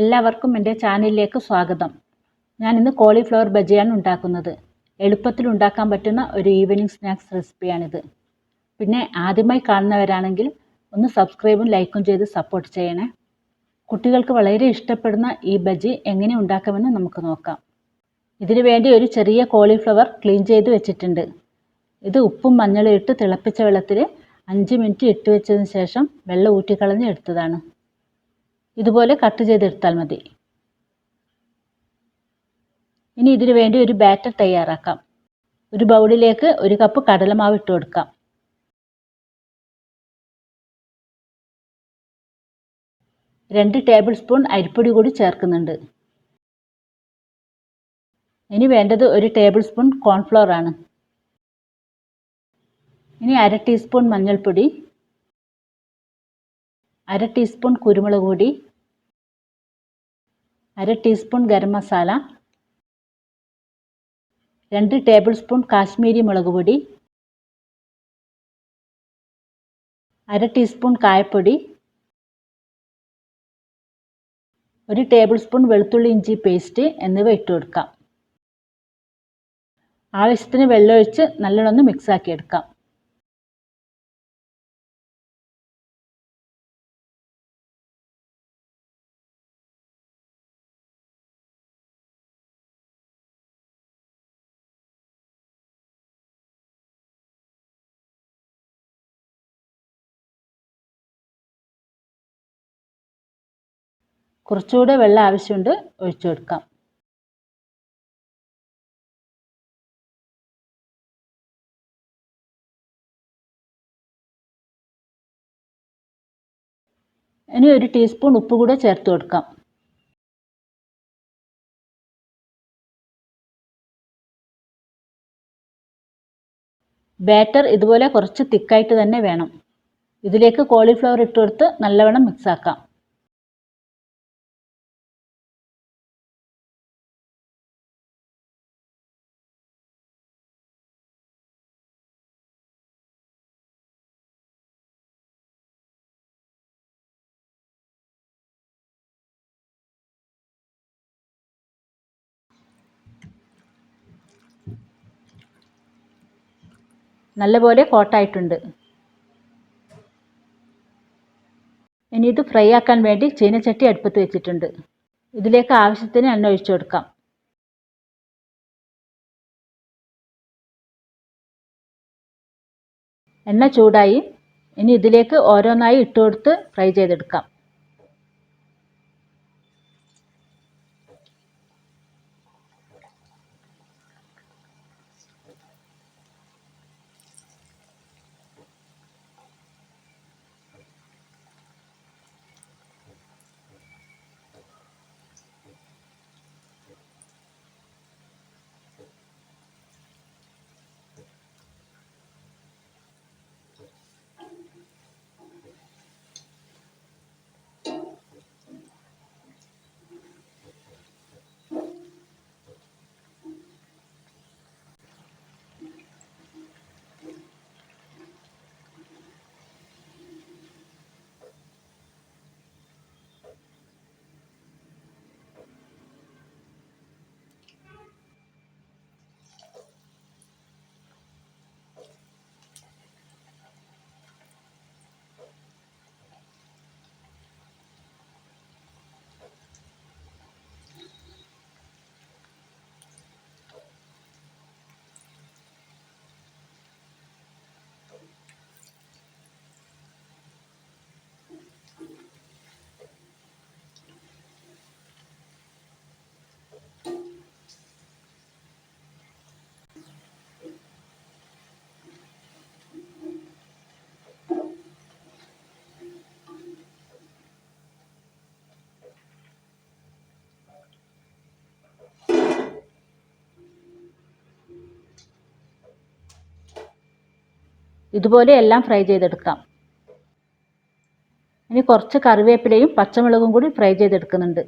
എല്ലാവർക്കും എൻ്റെ ചാനലിലേക്ക് സ്വാഗതം. ഞാൻ ഇന്ന് കോളിഫ്ലവർ ബജിയാണ് ഉണ്ടാക്കുന്നത്. എളുപ്പത്തിൽ ഉണ്ടാക്കാൻ പറ്റുന്ന ഒരു ഈവനിങ് സ്നാക്സ് റെസിപ്പിയാണിത്. പിന്നെ ആദ്യമായി കാണുന്നവരാണെങ്കിൽ ഒന്ന് സബ്സ്ക്രൈബും ലൈക്കും ചെയ്ത് സപ്പോർട്ട് ചെയ്യണേ. കുട്ടികൾക്ക് വളരെ ഇഷ്ടപ്പെടുന്ന ഈ ബജി എങ്ങനെ ഉണ്ടാക്കാമെന്ന് നമുക്ക് നോക്കാം. ഇതിനു വേണ്ടി ഒരു ചെറിയ കോളിഫ്ലവർ ക്ലീൻ ചെയ്ത് വെച്ചിട്ടുണ്ട്. ഇത് ഉപ്പും മഞ്ഞളും ഇട്ട് തിളപ്പിച്ച വെള്ളത്തിൽ 5 മിനിറ്റ് ഇട്ട് വെച്ചതിന് ശേഷം വെള്ളം ഊറ്റിക്കളഞ്ഞ് എടുത്തതാണ്. ഇതുപോലെ കട്ട് ചെയ്തെടുത്താൽ മതി. ഇനി ഇതിനു വേണ്ടി ഒരു ബാറ്റർ തയ്യാറാക്കാം. ഒരു ബൗളിലേക്ക് 1 കപ്പ് കടലമാവ് ഇട്ട് കൊടുക്കാം. 2 ടേബിൾ സ്പൂൺ അരിപ്പൊടി കൂടി ചേർക്കുന്നുണ്ട്. ഇനി വേണ്ടത് 1 ടേബിൾ സ്പൂൺ കോൺഫ്ലവർ ആണ്. ഇനി 1/2 ടീസ്പൂൺ മഞ്ഞൾപ്പൊടി, 1/2 ടീസ്പൂൺ കുരുമുളക് പൊടി, 1/2 teaspoon garam masala, 2 table spoon Kashmiri മുളക് പൊടി, 1/2 ടീസ്പൂൺ കായപ്പൊടി, 1 ടേബിൾ സ്പൂൺ വെളുത്തുള്ളി ഇഞ്ചി പേസ്റ്റ് എന്നിവ ഇട്ട് കൊടുക്കാം. ആവശ്യത്തിന് വെള്ളമൊഴിച്ച് നല്ലോണം മിക്സ് ആക്കി എടുക്കാം. കുറച്ചുകൂടെ വെള്ളം ആവശ്യമുണ്ട്, ഒഴിച്ചു കൊടുക്കാം. ഇനി 1 ടീസ്പൂൺ ഉപ്പ് കൂടെ ചേർത്ത് കൊടുക്കാം. ബാറ്റർ ഇതുപോലെ കുറച്ച് തിക്കായിട്ട് തന്നെ വേണം. ഇതിലേക്ക് കോളിഫ്ലവർ ഇട്ട് കൊടുത്ത് നല്ലവണ്ണം മിക്സ് ആക്കാം. നല്ലപോലെ കോട്ടായിട്ടുണ്ട്. ഇനി ഇത് ഫ്രൈ ആക്കാൻ വേണ്ടി ചീനച്ചട്ടി അടുപ്പത്ത് വെച്ചിട്ടുണ്ട്. ഇതിലേക്ക് ആവശ്യത്തിന് എണ്ണ ഒഴിച്ചു കൊടുക്കാം. എണ്ണ ചൂടായി. ഇനി ഇതിലേക്ക് ഓരോന്നായി ഇട്ട് കൊടുത്ത് ഫ്രൈ ചെയ്തെടുക്കാം. ഇതുപോലെ എല്ലാം ഫ്രൈ ചെയ്തെടുക്കാം. ഇനി കുറച്ച് കറിവേപ്പിലയും പച്ചമുളകും കൂടി ഫ്രൈ ചെയ്തെടുക്കുന്നുണ്ട്.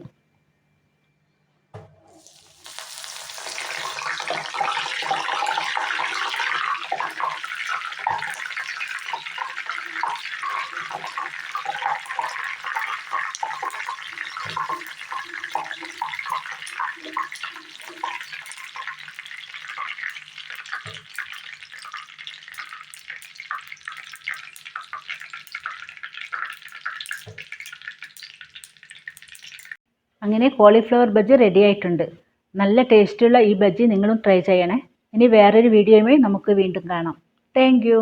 അങ്ങനെ കോളിഫ്ലവർ ബജ്ജി റെഡി ആയിട്ടുണ്ട്. നല്ല ടേസ്റ്റുള്ള ഈ ബജ്ജി നിങ്ങളും ട്രൈ ചെയ്യണേ. ഇനി വേറൊരു വീഡിയോയുമായി നമുക്ക് വീണ്ടും കാണാം. Thank you.